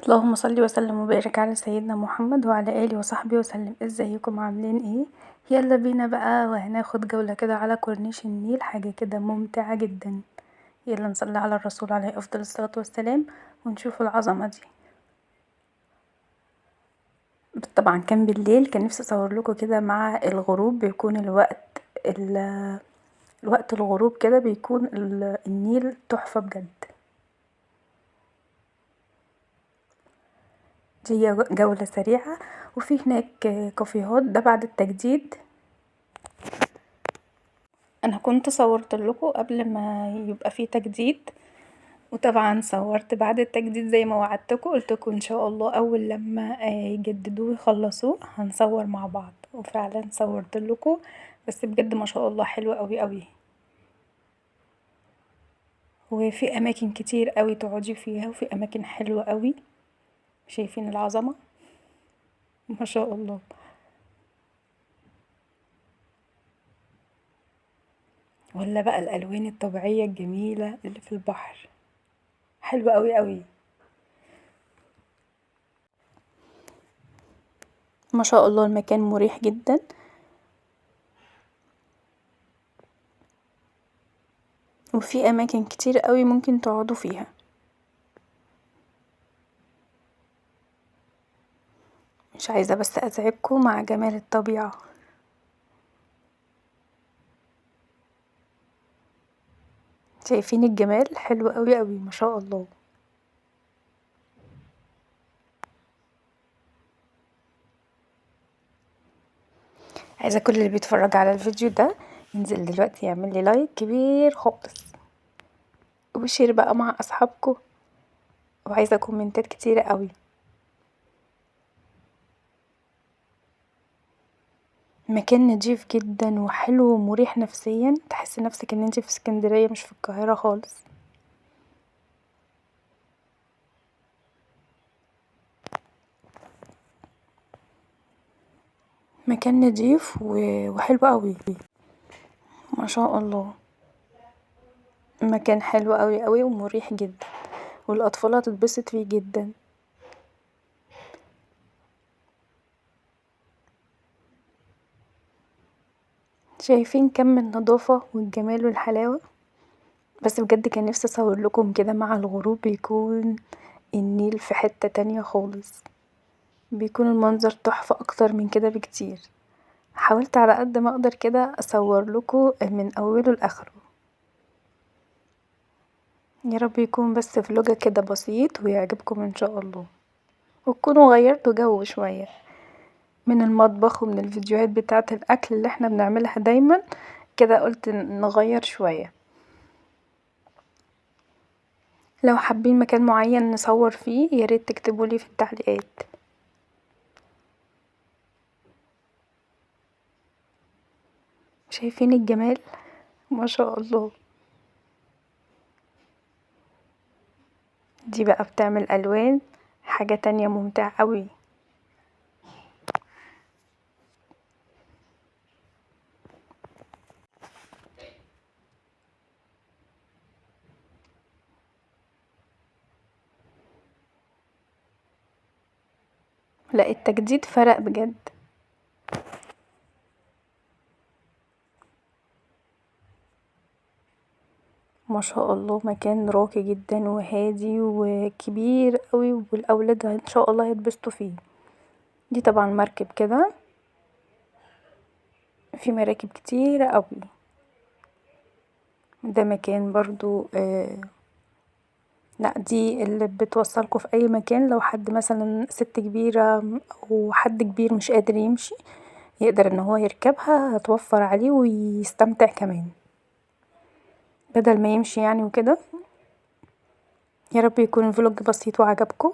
اللهم صل وسلم وبارك على سيدنا محمد وعلى آله وصحبه وسلم. ازيكم عاملين ايه؟ يلا بينا بقى وهناخد جولة كده على كورنيش النيل، حاجة كده ممتعة جدا. يلا نصلي على الرسول عليه افضل الصلاة والسلام ونشوف العظمة دي. طبعا كان بالليل، كان نفسي اصور لكم كده مع الغروب. بيكون الوقت الغروب كده بيكون النيل تحفة بجد. دي جولة سريعة. وفي هناك كافيهات، ده بعد التجديد. انا كنت صورت لكم قبل ما يبقى فيه تجديد، وطبعا صورت بعد التجديد زي ما وعدتكم. قلتلكوا ان شاء الله اول لما يجددوه ويخلصوه هنصور مع بعض، وفعلا صورت لكم. بس بجد ما شاء الله حلوة قوي قوي، وفي اماكن كتير قوي تقعدي فيها، وفي اماكن حلوة قوي. شايفين العظمة؟ ما شاء الله. ولا بقى الالوان الطبيعية الجميلة اللي في البحر، حلوة قوي قوي. ما شاء الله المكان مريح جدا، وفي اماكن كتير قوي ممكن تقعدوا فيها. مش عايزة بس ازعجكم مع جمال الطبيعة. شايفين الجمال؟ حلو قوي قوي ما شاء الله. عايزة كل اللي بيتفرج على الفيديو ده ينزل دلوقتي يعمل لي لايك كبير خالص، وشير بقى مع اصحابكم، وعايزة كومنتات كتيرة قوي. مكان نضيف جدا وحلو ومريح نفسيا، تحس نفسك ان انتي في اسكندرية مش في القاهرة خالص. مكان نضيف وحلو قوي ما شاء الله. مكان حلو قوي قوي ومريح جدا، والاطفال هتتبسط فيه جدا. شايفين كم النظافة والجمال والحلاوة؟ بس بجد كان نفسي اصور لكم كده مع الغروب، بيكون النيل في حتة تانية خالص، بيكون المنظر تحفة اكتر من كده بكتير. حاولت على قد ما اقدر كده اصور لكم من اوله لاخره. يا رب يكون بس فلوجة كده بسيط ويعجبكم ان شاء الله، وتكونوا غيرتوا جو شوية من المطبخ ومن الفيديوهات بتاعة الاكل اللي احنا بنعملها دايما. كده قلت نغير شوية. لو حابين مكان معين نصور فيه ياريت تكتبولي في التعليقات. شايفين الجمال؟ ما شاء الله. دي بقى بتعمل الوان، حاجة تانية ممتعة قوي. لا التجديد فرق بجد. ما شاء الله مكان راقي جدا وهادي وكبير قوي، والاولاد ان شاء الله هيتبسطوا فيه. دي طبعا مركب كده، في مراكب كتيرة قوي. ده مكان برضو لا دي اللي بتوصلكوا في اي مكان. لو حد مثلا ست كبيرة او حد كبير مش قادر يمشي، يقدر ان هو يركبها، هتوفر عليه ويستمتع كمان بدل ما يمشي يعني وكده. يا رب يكون الفلوج بسيط وعجبكم.